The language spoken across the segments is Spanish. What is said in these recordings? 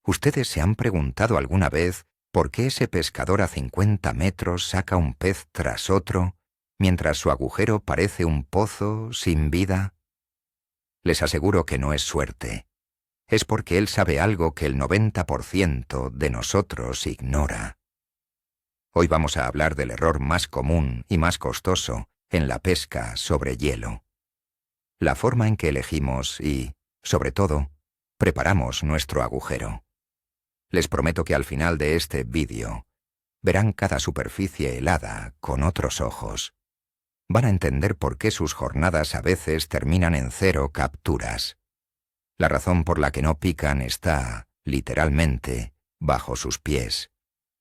¿Ustedes se han preguntado alguna vez por qué ese pescador a 50 metros saca un pez tras otro, mientras su agujero parece un pozo sin vida? Les aseguro que no es suerte. Es porque él sabe algo que el 90% de nosotros ignora. Hoy vamos a hablar del error más común y más costoso en la pesca sobre hielo. La forma en que elegimos y, sobre todo, preparamos nuestro agujero. Les prometo que al final de este vídeo verán cada superficie helada con otros ojos. Van a entender por qué sus jornadas a veces terminan en 0 capturas. La razón por la que no pican está, literalmente, bajo sus pies,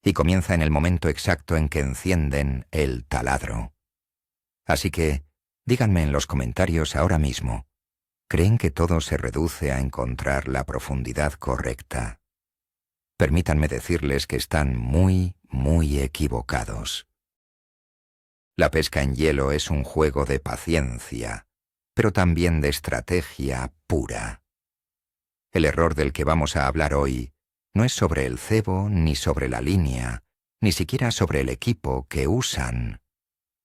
y comienza en el momento exacto en que encienden el taladro. Así que, díganme en los comentarios ahora mismo, ¿creen que todo se reduce a encontrar la profundidad correcta? Permítanme decirles que están muy equivocados. La pesca en hielo es un juego de paciencia, pero también de estrategia pura. El error del que vamos a hablar hoy no es sobre el cebo, ni sobre la línea, ni siquiera sobre el equipo que usan.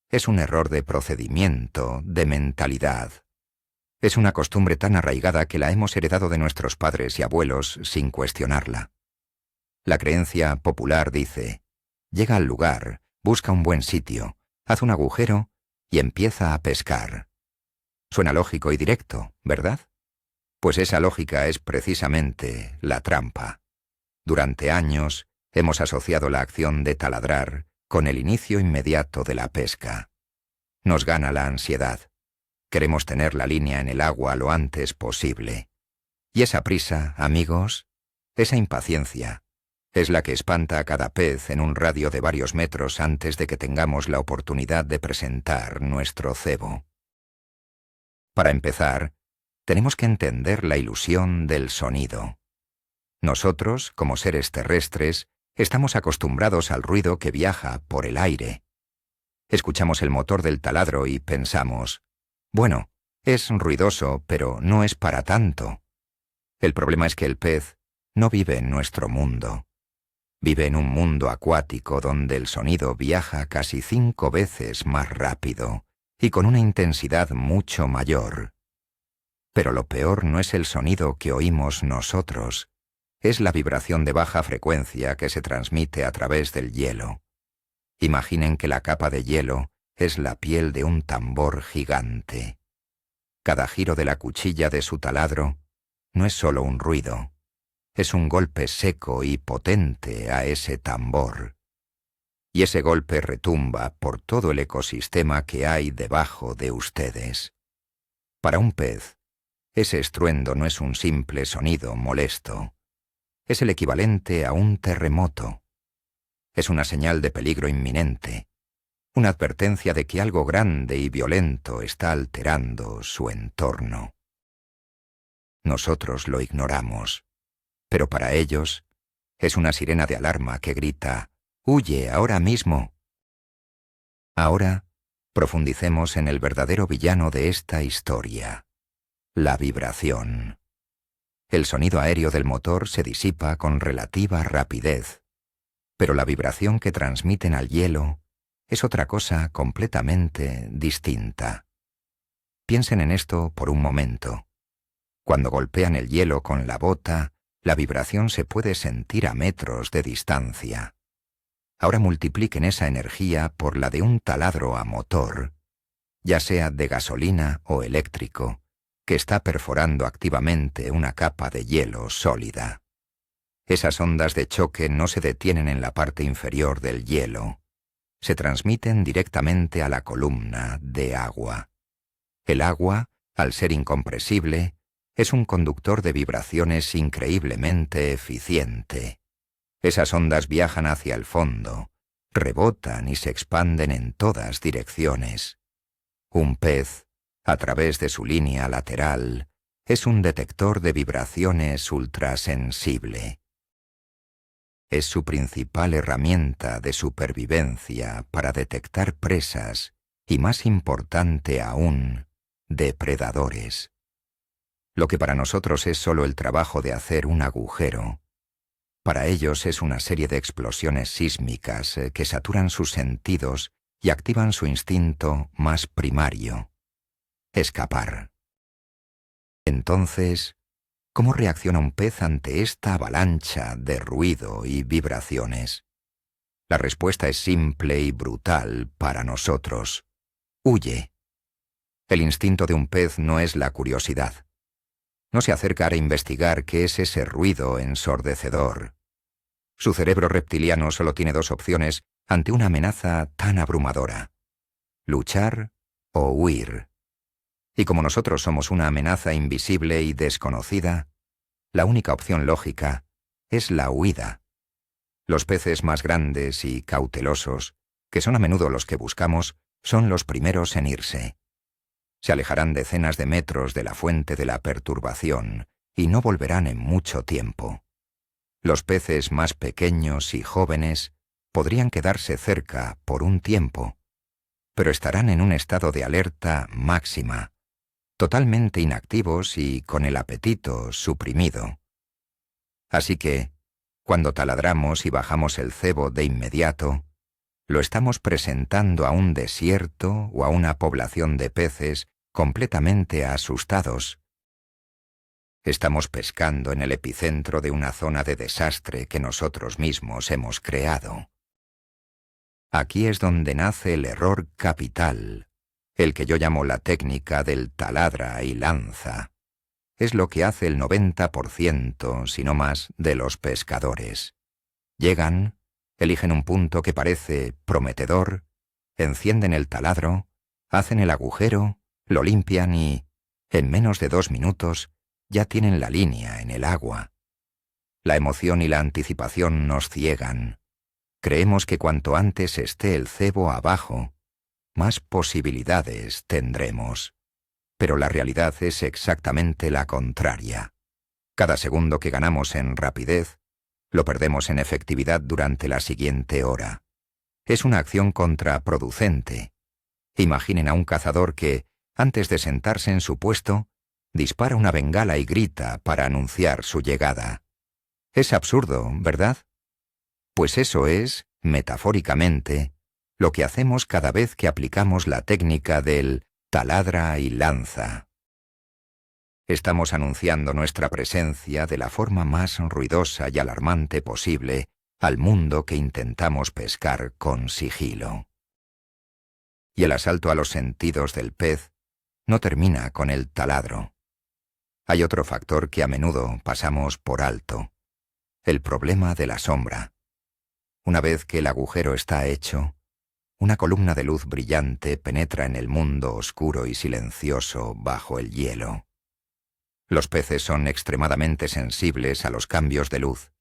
Es un error de procedimiento, de mentalidad. Es una costumbre tan arraigada que la hemos heredado de nuestros padres y abuelos sin cuestionarla. La creencia popular dice: llega al lugar, busca un buen sitio, haz un agujero y empieza a pescar. Suena lógico y directo, ¿verdad? Pues esa lógica es precisamente la trampa. Durante años hemos asociado la acción de taladrar con el inicio inmediato de la pesca. Nos gana la ansiedad. Queremos tener la línea en el agua lo antes posible. Y esa prisa, amigos, esa impaciencia, es la que espanta a cada pez en un radio de varios metros antes de que tengamos la oportunidad de presentar nuestro cebo. Para empezar, tenemos que entender la ilusión del sonido. Nosotros, como seres terrestres, estamos acostumbrados al ruido que viaja por el aire. Escuchamos el motor del taladro y pensamos: bueno, es ruidoso, pero no es para tanto. El problema es que el pez no vive en nuestro mundo. Vive en un mundo acuático donde el sonido viaja casi 5 veces más rápido y con una intensidad mucho mayor. Pero lo peor no es el sonido que oímos nosotros, es la vibración de baja frecuencia que se transmite a través del hielo. Imaginen que la capa de hielo es la piel de un tambor gigante. Cada giro de la cuchilla de su taladro no es solo un ruido, es un golpe seco y potente a ese tambor. Y ese golpe retumba por todo el ecosistema que hay debajo de ustedes. Para un pez, ese estruendo no es un simple sonido molesto. Es el equivalente a un terremoto. Es una señal de peligro inminente, una advertencia de que algo grande y violento está alterando su entorno. Nosotros lo ignoramos, pero para ellos es una sirena de alarma que grita: ¡huye ahora mismo! Ahora, profundicemos en el verdadero villano de esta historia: la vibración. El sonido aéreo del motor se disipa con relativa rapidez, pero la vibración que transmiten al hielo es otra cosa completamente distinta. Piensen en esto por un momento. Cuando golpean el hielo con la bota, la vibración se puede sentir a metros de distancia. Ahora multipliquen esa energía por la de un taladro a motor, ya sea de gasolina o eléctrico, que está perforando activamente una capa de hielo sólida. Esas ondas de choque no se detienen en la parte inferior del hielo. Se transmiten directamente a la columna de agua. El agua, al ser incompresible, es un conductor de vibraciones increíblemente eficiente. Esas ondas viajan hacia el fondo, rebotan y se expanden en todas direcciones. Un pez, a través de su línea lateral, es un detector de vibraciones ultrasensible. Es su principal herramienta de supervivencia para detectar presas y, más importante aún, depredadores. Lo que para nosotros es solo el trabajo de hacer un agujero, Para ellos es una serie de explosiones sísmicas que saturan sus sentidos y activan su instinto más primario: escapar. Entonces, ¿cómo reacciona un pez ante esta avalancha de ruido y vibraciones? La respuesta es simple y brutal para nosotros: huye. El instinto de un pez no es la curiosidad. No se acerca a investigar qué es ese ruido ensordecedor. Su cerebro reptiliano solo tiene dos opciones ante una amenaza tan abrumadora: luchar o huir. Y como nosotros somos una amenaza invisible y desconocida, la única opción lógica es la huida. Los peces más grandes y cautelosos, que son a menudo los que buscamos, son los primeros en irse. Se alejarán decenas de metros de la fuente de la perturbación y no volverán en mucho tiempo. Los peces más pequeños y jóvenes podrían quedarse cerca por un tiempo, pero estarán en un estado de alerta máxima, totalmente inactivos y con el apetito suprimido. Así que, cuando taladramos y bajamos el cebo de inmediato, lo estamos presentando a un desierto o a una población de peces completamente asustados. Estamos pescando en el epicentro de una zona de desastre que nosotros mismos hemos creado. Aquí es donde nace el error capital, el que yo llamo la técnica del taladra y lanza. Es lo que hace el 90%, si no más, de los pescadores. Llegan, eligen un punto que parece prometedor, encienden el taladro, hacen el agujero, lo limpian y, en menos de 2 minutos, ya tienen la línea en el agua. La emoción y la anticipación nos ciegan. Creemos que cuanto antes esté el cebo abajo, más posibilidades tendremos. Pero la realidad es exactamente la contraria. Cada segundo que ganamos en rapidez, lo perdemos en efectividad durante la siguiente hora. Es una acción contraproducente. Imaginen a un cazador que, antes de sentarse en su puesto, dispara una bengala y grita para anunciar su llegada. Es absurdo, ¿verdad? Pues eso es, metafóricamente, lo que hacemos cada vez que aplicamos la técnica del taladra y lanza. Estamos anunciando nuestra presencia de la forma más ruidosa y alarmante posible al mundo que intentamos pescar con sigilo. Y el asalto a los sentidos del pez no termina con el taladro. Hay otro factor que a menudo pasamos por alto: el problema de la sombra. Una vez que el agujero está hecho, una columna de luz brillante penetra en el mundo oscuro y silencioso bajo el hielo. Los peces son extremadamente sensibles a los cambios de luz,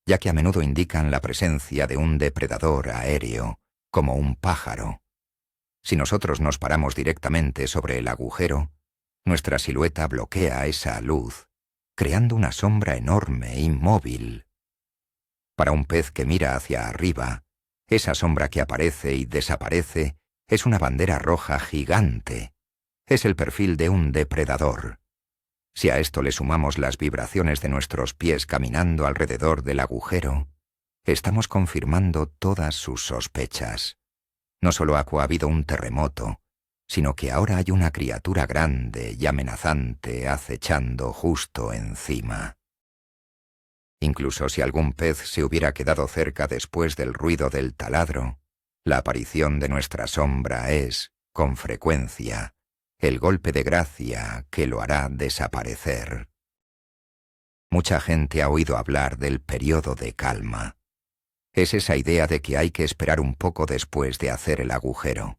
ya que a menudo indican la presencia de un depredador aéreo, como un pájaro. Si nosotros nos paramos directamente sobre el agujero, nuestra silueta bloquea esa luz, creando una sombra enorme, inmóvil. Para un pez que mira hacia arriba, esa sombra que aparece y desaparece es una bandera roja gigante. Es el perfil de un depredador. Si a esto le sumamos las vibraciones de nuestros pies caminando alrededor del agujero, estamos confirmando todas sus sospechas. No solo ha habido un terremoto, sino que ahora hay una criatura grande y amenazante acechando justo encima. Incluso si algún pez se hubiera quedado cerca después del ruido del taladro, la aparición de nuestra sombra es, con frecuencia, el golpe de gracia que lo hará desaparecer. Mucha gente ha oído hablar del periodo de calma. Es esa idea de que hay que esperar un poco después de hacer el agujero.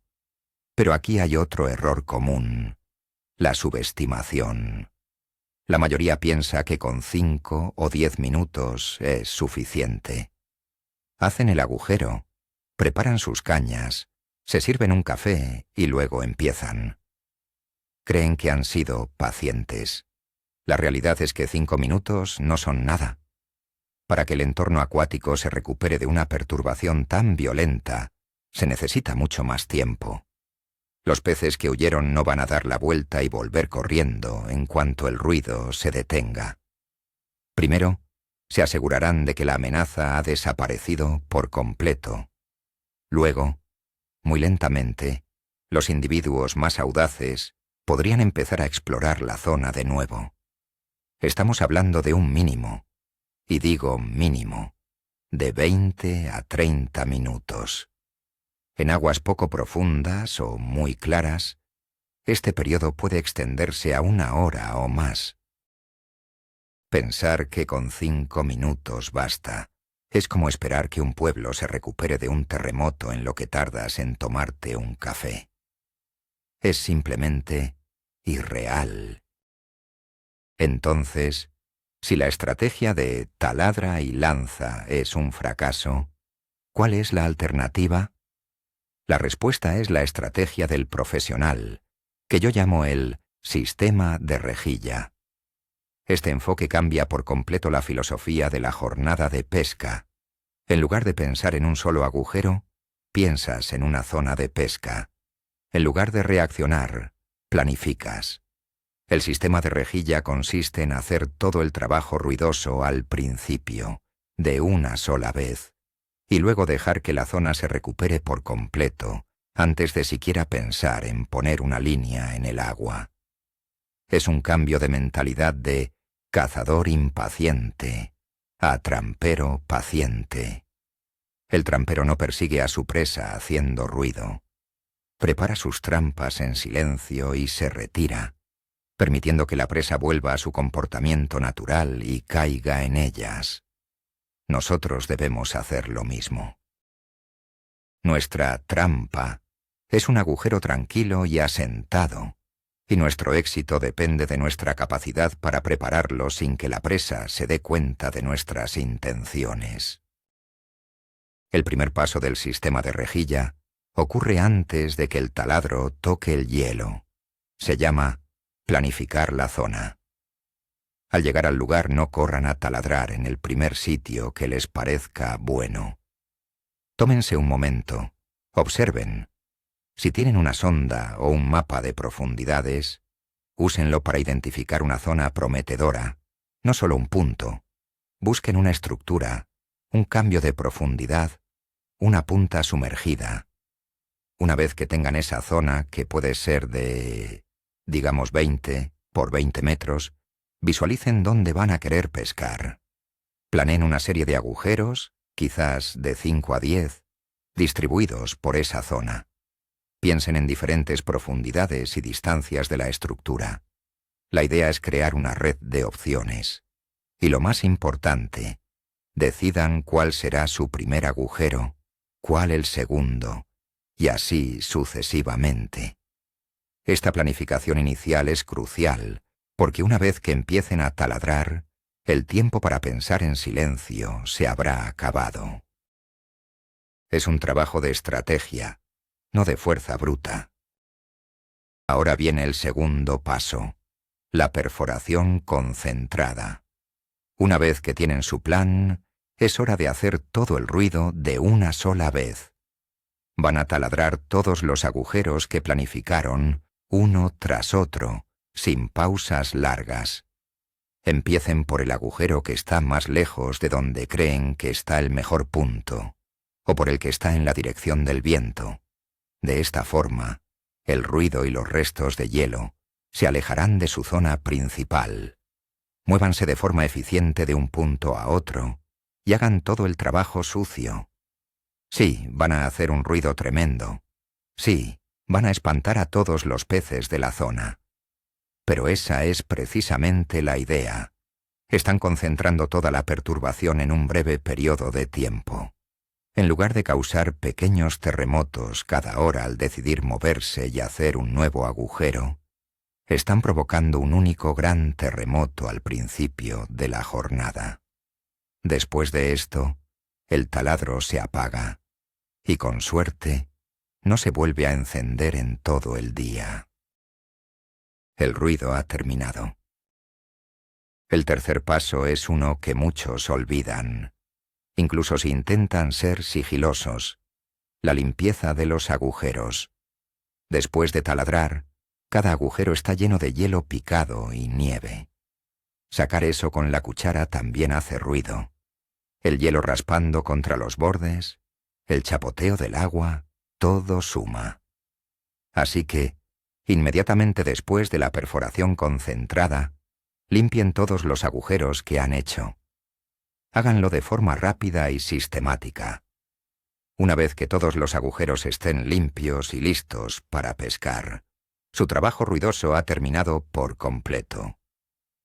Pero aquí hay otro error común: la subestimación. La mayoría piensa que con 5 o 10 minutos es suficiente. Hacen el agujero, preparan sus cañas, se sirven un café y luego empiezan. Creen que han sido pacientes. La realidad es que 5 minutos no son nada. Para que el entorno acuático se recupere de una perturbación tan violenta, se necesita mucho más tiempo. Los peces que huyeron no van a dar la vuelta y volver corriendo en cuanto el ruido se detenga. Primero, Se asegurarán de que la amenaza ha desaparecido por completo. Luego, muy lentamente, los individuos más audaces podrían empezar a explorar la zona de nuevo. Estamos hablando de un mínimo, y digo mínimo, de 20 a 30 minutos. En aguas poco profundas o muy claras, este periodo puede extenderse a 1 hora o más. Pensar que con 5 minutos basta es como esperar que un pueblo se recupere de un terremoto en lo que tardas en tomarte un café. Es simplemente irreal. Entonces, si la estrategia de taladra y lanza es un fracaso, ¿cuál es la alternativa? La respuesta es la estrategia del profesional, que yo llamo el sistema de rejilla. Este enfoque cambia por completo la filosofía de la jornada de pesca. En lugar de pensar en un solo agujero, piensas en una zona de pesca. En lugar de reaccionar, planificas. El sistema de rejilla consiste en hacer todo el trabajo ruidoso al principio, de una sola vez, y luego dejar que la zona se recupere por completo, antes de siquiera pensar en poner una línea en el agua. Es un cambio de mentalidad de cazador impaciente a trampero paciente. El trampero no persigue a su presa haciendo ruido. Prepara sus trampas en silencio y se retira, permitiendo que la presa vuelva a su comportamiento natural y caiga en ellas. Nosotros debemos hacer lo mismo. Nuestra trampa es un agujero tranquilo y asentado, y nuestro éxito depende de nuestra capacidad para prepararlo sin que la presa se dé cuenta de nuestras intenciones. El primer paso del sistema de rejilla ocurre antes de que el taladro toque el hielo. Se llama planificar la zona. Al llegar al lugar no corran a taladrar en el primer sitio que les parezca bueno. Tómense un momento, observen. Si tienen una sonda o un mapa de profundidades, úsenlo para identificar una zona prometedora, no solo un punto. Busquen una estructura, un cambio de profundidad, una punta sumergida. Una vez que tengan esa zona, que puede ser de, digamos 20 por 20 metros, visualicen dónde van a querer pescar. Planeen una serie de agujeros, quizás de 5 a 10, distribuidos por esa zona. Piensen en diferentes profundidades y distancias de la estructura. La idea es crear una red de opciones. Y lo más importante, decidan cuál será su primer agujero, cuál el segundo, y así sucesivamente. Esta planificación inicial es crucial, porque una vez que empiecen a taladrar, el tiempo para pensar en silencio se habrá acabado. Es un trabajo de estrategia, no de fuerza bruta. Ahora viene el segundo paso, la perforación concentrada. Una vez que tienen su plan, es hora de hacer todo el ruido de una sola vez. Van a taladrar todos los agujeros que planificaron, uno tras otro, sin pausas largas. Empiecen por el agujero que está más lejos de donde creen que está el mejor punto, o por el que está en la dirección del viento. De esta forma, el ruido y los restos de hielo se alejarán de su zona principal. Muévanse de forma eficiente de un punto a otro y hagan todo el trabajo sucio. Sí, van a hacer un ruido tremendo. Sí, van a espantar a todos los peces de la zona. Pero esa es precisamente la idea. Están concentrando toda la perturbación en un breve periodo de tiempo. En lugar de causar pequeños terremotos cada hora al decidir moverse y hacer un nuevo agujero, están provocando un único gran terremoto al principio de la jornada. Después de esto, el taladro se apaga y, con suerte, no se vuelve a encender en todo el día. El ruido ha terminado. El tercer paso es uno que muchos olvidan, incluso si intentan ser sigilosos: la limpieza de los agujeros. Después de taladrar, cada agujero está lleno de hielo picado y nieve. Sacar eso con la cuchara también hace ruido. El hielo raspando contra los bordes, el chapoteo del agua, todo suma. Así que, inmediatamente después de la perforación concentrada, limpien todos los agujeros que han hecho. Háganlo de forma rápida y sistemática. Una vez que todos los agujeros estén limpios y listos para pescar, su trabajo ruidoso ha terminado por completo.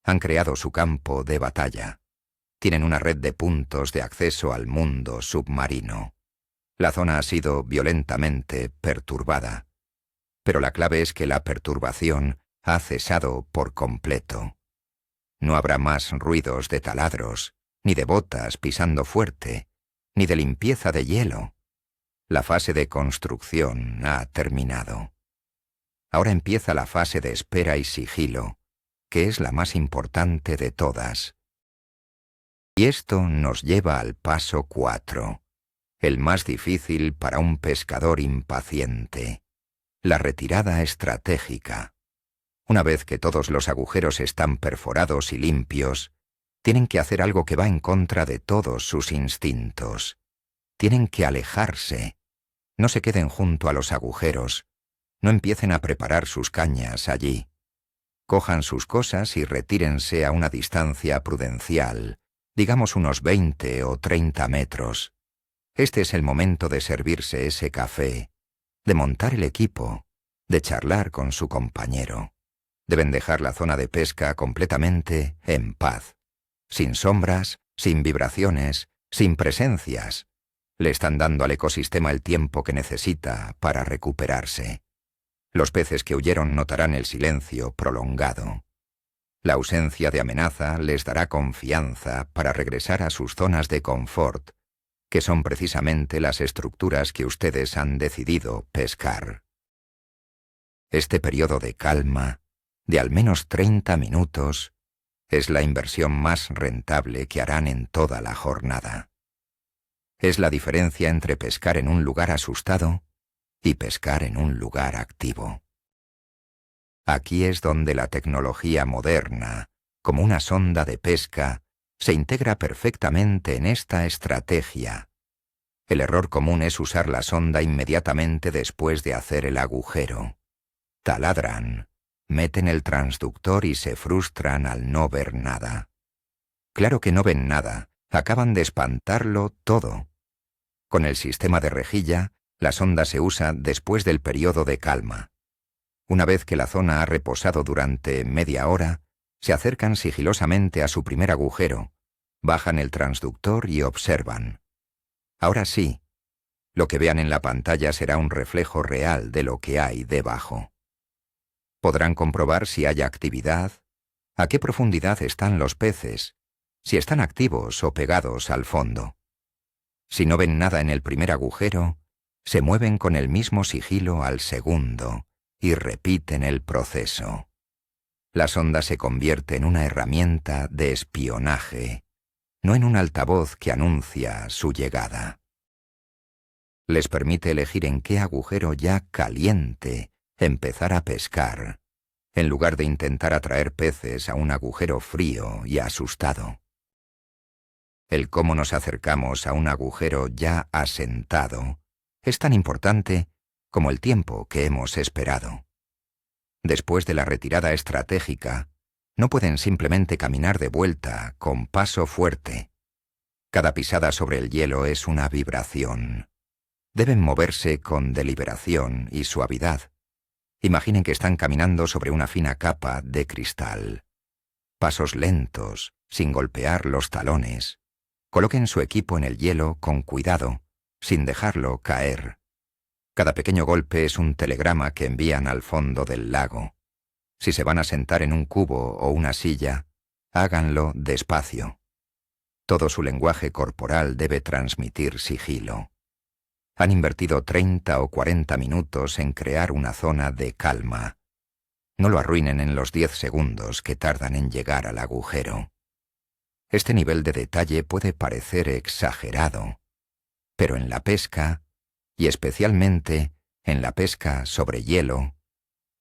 Han creado su campo de batalla. Tienen una red de puntos de acceso al mundo submarino. La zona ha sido violentamente perturbada. Pero la clave es que la perturbación ha cesado por completo. No habrá más ruidos de taladros, ni de botas pisando fuerte, ni de limpieza de hielo. La fase de construcción ha terminado. Ahora empieza la fase de espera y sigilo, que es la más importante de todas. Y esto nos lleva al paso 4, el más difícil para un pescador impaciente, la retirada estratégica. Una vez que todos los agujeros están perforados y limpios, tienen que hacer algo que va en contra de todos sus instintos. Tienen que alejarse. No se queden junto a los agujeros. No empiecen a preparar sus cañas allí. Cojan sus cosas y retírense a una distancia prudencial, digamos unos 20 o 30 metros. Este es el momento de servirse ese café, de montar el equipo, de charlar con su compañero. Deben dejar la zona de pesca completamente en paz, sin sombras, sin vibraciones, sin presencias. Le están dando al ecosistema el tiempo que necesita para recuperarse. Los peces que huyeron notarán el silencio prolongado. La ausencia de amenaza les dará confianza para regresar a sus zonas de confort, que son precisamente las estructuras que ustedes han decidido pescar. Este periodo de calma, de al menos 30 minutos, es la inversión más rentable que harán en toda la jornada. Es la diferencia entre pescar en un lugar asustado y pescar en un lugar activo. Aquí es donde la tecnología moderna, como una sonda de pesca, se integra perfectamente en esta estrategia. El error común es usar la sonda inmediatamente después de hacer el agujero. Taladran, meten el transductor y se frustran al no ver nada. Claro que no ven nada, acaban de espantarlo todo. Con el sistema de rejilla, la sonda se usa después del periodo de calma. Una vez que la zona ha reposado durante media hora, se acercan sigilosamente a su primer agujero, bajan el transductor y observan. Ahora sí, lo que vean en la pantalla será un reflejo real de lo que hay debajo. Podrán comprobar si hay actividad, a qué profundidad están los peces, si están activos o pegados al fondo. Si no ven nada en el primer agujero, se mueven con el mismo sigilo al segundo y repiten el proceso. La sonda se convierte en una herramienta de espionaje, no en un altavoz que anuncia su llegada. Les permite elegir en qué agujero ya caliente empezar a pescar, en lugar de intentar atraer peces a un agujero frío y asustado. El cómo nos acercamos a un agujero ya asentado es tan importante como el tiempo que hemos esperado. Después de la retirada estratégica, no pueden simplemente caminar de vuelta con paso fuerte. Cada pisada sobre el hielo es una vibración. Deben moverse con deliberación y suavidad. Imaginen que están caminando sobre una fina capa de cristal. Pasos lentos, sin golpear los talones. Coloquen su equipo en el hielo con cuidado, sin dejarlo caer. Cada pequeño golpe es un telegrama que envían al fondo del lago. Si se van a sentar en un cubo o una silla, háganlo despacio. Todo su lenguaje corporal debe transmitir sigilo. Han invertido 30 o 40 minutos en crear una zona de calma. No lo arruinen en los 10 segundos que tardan en llegar al agujero. Este nivel de detalle puede parecer exagerado, pero en la pesca, y especialmente en la pesca sobre hielo,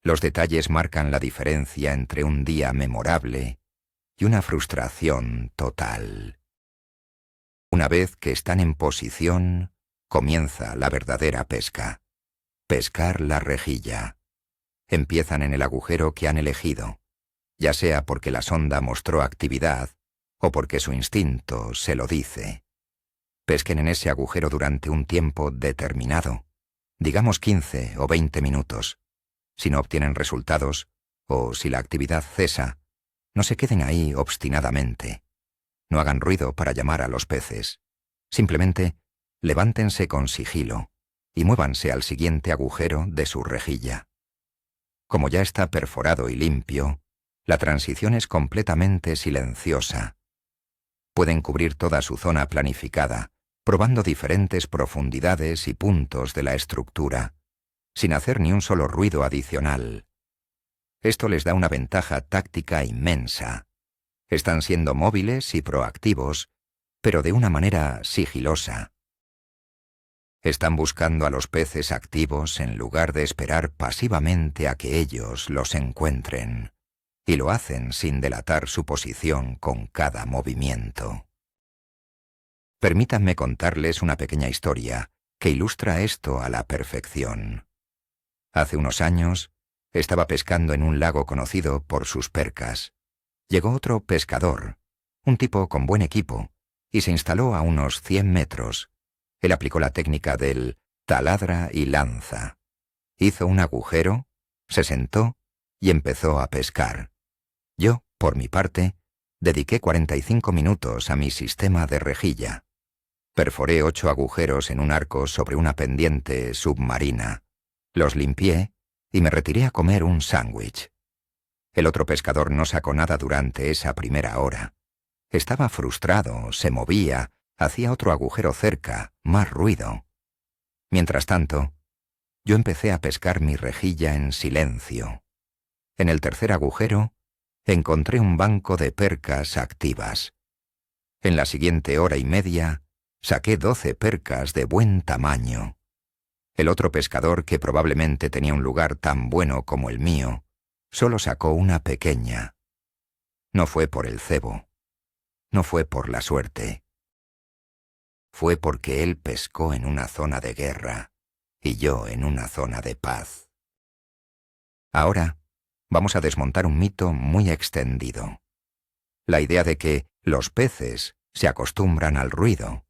los detalles marcan la diferencia entre un día memorable y una frustración total. Una vez que están en posición, comienza la verdadera pesca. Pescar la rejilla. Empiezan en el agujero que han elegido, ya sea porque la sonda mostró actividad o porque su instinto se lo dice. Pesquen en ese agujero durante un tiempo determinado, digamos 15 o 20 minutos. Si no obtienen resultados, o si la actividad cesa, no se queden ahí obstinadamente. No hagan ruido para llamar a los peces. Simplemente levántense con sigilo y muévanse al siguiente agujero de su rejilla. Como ya está perforado y limpio, la transición es completamente silenciosa. Pueden cubrir toda su zona planificada, probando diferentes profundidades y puntos de la estructura, sin hacer ni un solo ruido adicional. Esto les da una ventaja táctica inmensa. Están siendo móviles y proactivos, pero de una manera sigilosa. Están buscando a los peces activos en lugar de esperar pasivamente a que ellos los encuentren, y lo hacen sin delatar su posición con cada movimiento. Permítanme contarles una pequeña historia que ilustra esto a la perfección. Hace unos años, estaba pescando en un lago conocido por sus percas. Llegó otro pescador, un tipo con buen equipo, y se instaló a unos 100 metros. Él aplicó la técnica del taladra y lanza. Hizo un agujero, se sentó y empezó a pescar. Yo, por mi parte, dediqué 45 minutos a mi sistema de rejilla. Perforé 8 agujeros en un arco sobre una pendiente submarina. Los limpié y me retiré a comer un sándwich. El otro pescador no sacó nada durante esa primera hora. Estaba frustrado, se movía, hacía otro agujero cerca, más ruido. Mientras tanto, yo empecé a pescar mi rejilla en silencio. En el tercer agujero, encontré un banco de percas activas. En la siguiente hora y media, saqué 12 percas de buen tamaño. El otro pescador, que probablemente tenía un lugar tan bueno como el mío, solo sacó una pequeña. No fue por el cebo. No fue por la suerte. Fue porque él pescó en una zona de guerra y yo en una zona de paz. Ahora vamos a desmontar un mito muy extendido. La idea de que los peces se acostumbran al ruido.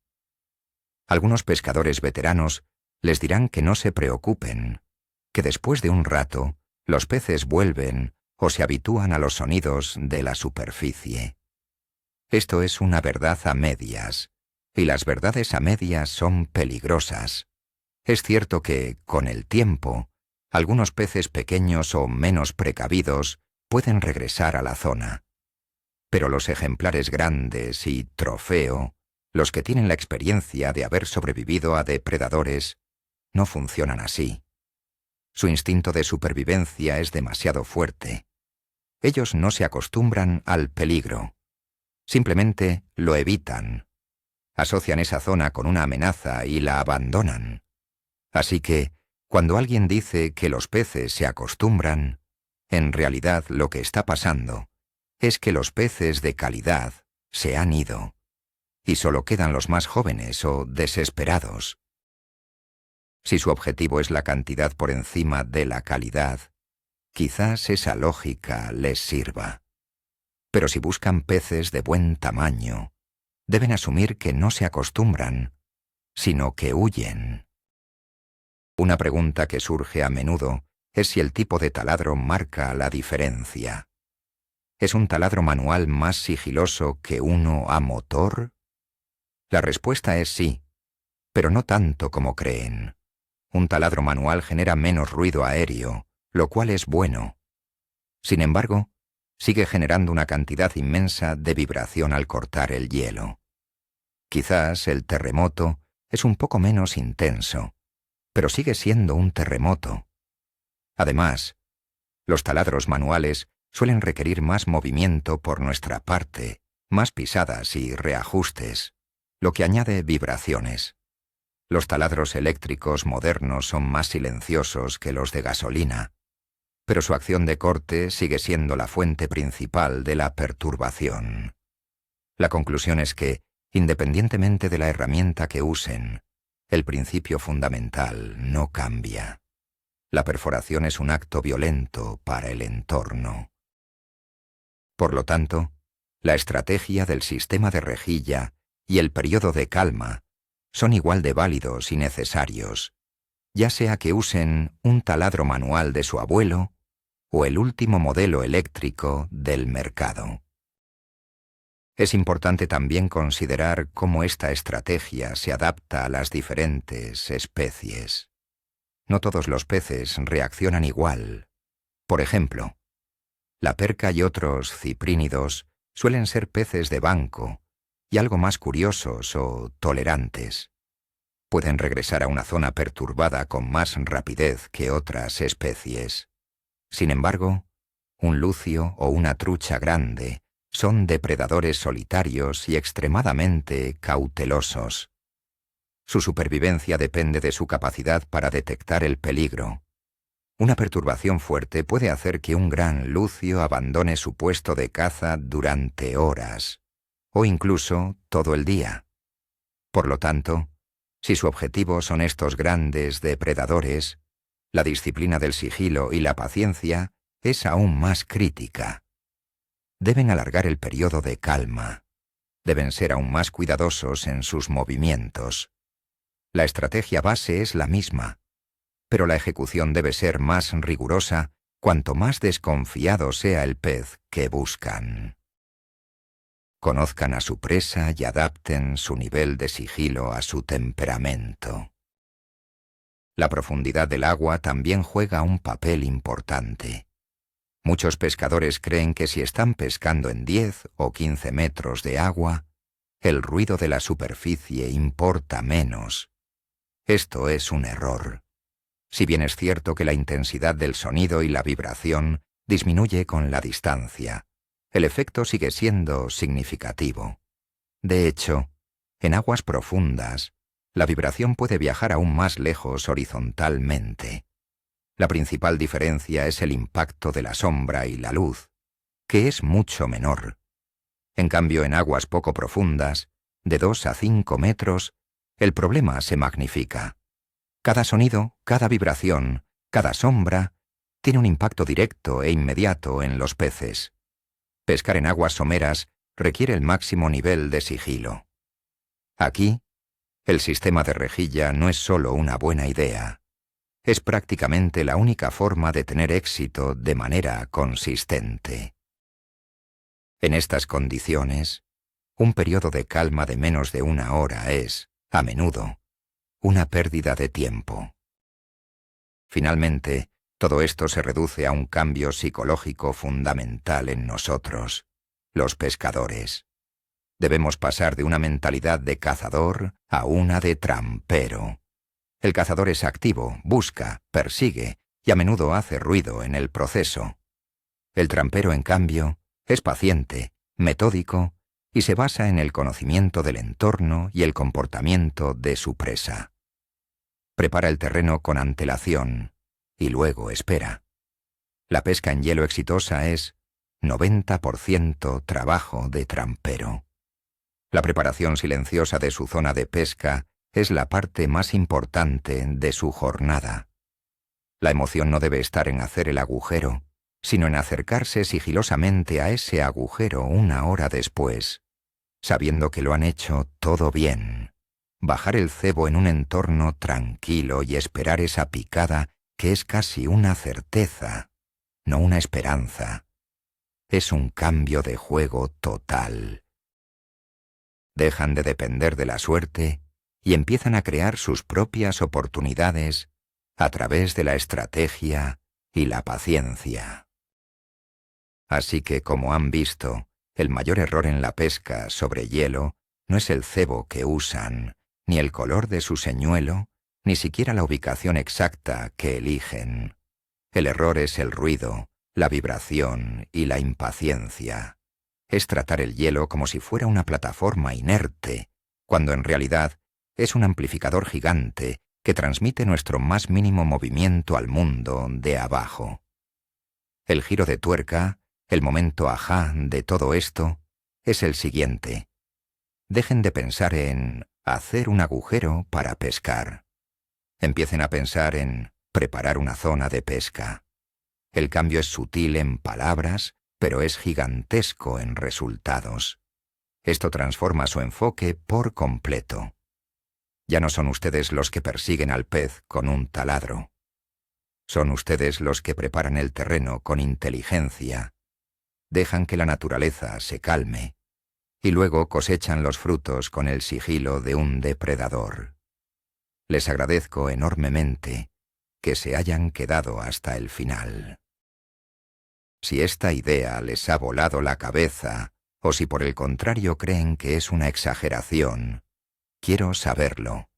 Algunos pescadores veteranos les dirán que no se preocupen, que después de un rato los peces vuelven o se habitúan a los sonidos de la superficie. Esto es una verdad a medias, y las verdades a medias son peligrosas. Es cierto que, con el tiempo, algunos peces pequeños o menos precavidos pueden regresar a la zona. Pero los ejemplares grandes y trofeo, los que tienen la experiencia de haber sobrevivido a depredadores, no funcionan así. Su instinto de supervivencia es demasiado fuerte. Ellos no se acostumbran al peligro. Simplemente lo evitan. Asocian esa zona con una amenaza y la abandonan. Así que, cuando alguien dice que los peces se acostumbran, en realidad lo que está pasando es que los peces de calidad se han ido, y solo quedan los más jóvenes o desesperados. Si su objetivo es la cantidad por encima de la calidad, quizás esa lógica les sirva. Pero si buscan peces de buen tamaño, deben asumir que no se acostumbran, sino que huyen. Una pregunta que surge a menudo es si el tipo de taladro marca la diferencia. ¿Es un taladro manual más sigiloso que uno a motor? La respuesta es sí, pero no tanto como creen. Un taladro manual genera menos ruido aéreo, lo cual es bueno. Sin embargo, sigue generando una cantidad inmensa de vibración al cortar el hielo. Quizás el terremoto es un poco menos intenso, pero sigue siendo un terremoto. Además, los taladros manuales suelen requerir más movimiento por nuestra parte, más pisadas y reajustes, lo que añade vibraciones. Los taladros eléctricos modernos son más silenciosos que los de gasolina. pero su acción de corte sigue siendo la fuente principal de la perturbación. La conclusión es que, independientemente de la herramienta que usen, el principio fundamental no cambia. La perforación es un acto violento para el entorno. Por lo tanto, la estrategia del sistema de rejilla y el periodo de calma son igual de válidos y necesarios, ya sea que usen un taladro manual de su abuelo o el último modelo eléctrico del mercado. Es importante también considerar cómo esta estrategia se adapta a las diferentes especies. No todos los peces reaccionan igual. Por ejemplo, la perca y otros ciprínidos suelen ser peces de banco y algo más curiosos o tolerantes. Pueden regresar a una zona perturbada con más rapidez que otras especies. Sin embargo, un lucio o una trucha grande son depredadores solitarios y extremadamente cautelosos. Su supervivencia depende de su capacidad para detectar el peligro. Una perturbación fuerte puede hacer que un gran lucio abandone su puesto de caza durante horas, o incluso todo el día. Por lo tanto, si su objetivo son estos grandes depredadores, la disciplina del sigilo y la paciencia es aún más crítica. Deben alargar el periodo de calma. Deben ser aún más cuidadosos en sus movimientos. La estrategia base es la misma, pero la ejecución debe ser más rigurosa cuanto más desconfiado sea el pez que buscan. Conozcan a su presa y adapten su nivel de sigilo a su temperamento. La profundidad del agua también juega un papel importante. Muchos pescadores creen que si están pescando en 10 o 15 metros de agua, el ruido de la superficie importa menos. Esto es un error. Si bien es cierto que la intensidad del sonido y la vibración disminuye con la distancia, el efecto sigue siendo significativo. De hecho, en aguas profundas, la vibración puede viajar aún más lejos horizontalmente. La principal diferencia es el impacto de la sombra y la luz, que es mucho menor. En cambio, en aguas poco profundas, de 2 a 5 metros, el problema se magnifica. Cada sonido, cada vibración, cada sombra, tiene un impacto directo e inmediato en los peces. Pescar en aguas someras requiere el máximo nivel de sigilo. Aquí, el sistema de rejilla no es solo una buena idea. Es prácticamente la única forma de tener éxito de manera consistente. En estas condiciones, un periodo de calma de menos de 1 hora es, a menudo, una pérdida de tiempo. Finalmente, todo esto se reduce a un cambio psicológico fundamental en nosotros, los pescadores. Debemos pasar de una mentalidad de cazador a una de trampero. El cazador es activo, busca, persigue y a menudo hace ruido en el proceso. El trampero, en cambio, es paciente, metódico y se basa en el conocimiento del entorno y el comportamiento de su presa. Prepara el terreno con antelación y luego espera. La pesca en hielo exitosa es 90% trabajo de trampero. La preparación silenciosa de su zona de pesca es la parte más importante de su jornada. La emoción no debe estar en hacer el agujero, sino en acercarse sigilosamente a ese agujero 1 hora después, sabiendo que lo han hecho todo bien. Bajar el cebo en un entorno tranquilo y esperar esa picada que es casi una certeza, no una esperanza. Es un cambio de juego total. Dejan de depender de la suerte y empiezan a crear sus propias oportunidades a través de la estrategia y la paciencia. Así que, como han visto, el mayor error en la pesca sobre hielo no es el cebo que usan, ni el color de su señuelo, ni siquiera la ubicación exacta que eligen. El error es el ruido, la vibración y la impaciencia. Es tratar el hielo como si fuera una plataforma inerte, cuando en realidad es un amplificador gigante que transmite nuestro más mínimo movimiento al mundo de abajo. El giro de tuerca, el momento ajá de todo esto, es el siguiente. Dejen de pensar en hacer un agujero para pescar. Empiecen a pensar en preparar una zona de pesca. El cambio es sutil en palabras, pero es gigantesco en resultados. Esto transforma su enfoque por completo. Ya no son ustedes los que persiguen al pez con un taladro. Son ustedes los que preparan el terreno con inteligencia. Dejan que la naturaleza se calme y luego cosechan los frutos con el sigilo de un depredador. Les agradezco enormemente que se hayan quedado hasta el final. Si esta idea les ha volado la cabeza, o si por el contrario creen que es una exageración, quiero saberlo.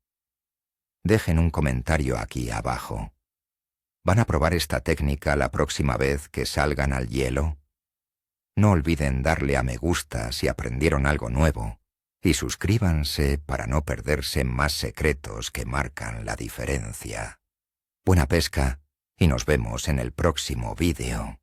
Dejen un comentario aquí abajo. ¿Van a probar esta técnica la próxima vez que salgan al hielo? No olviden darle a me gusta si aprendieron algo nuevo, y suscríbanse para no perderse más secretos que marcan la diferencia. Buena pesca, y nos vemos en el próximo vídeo.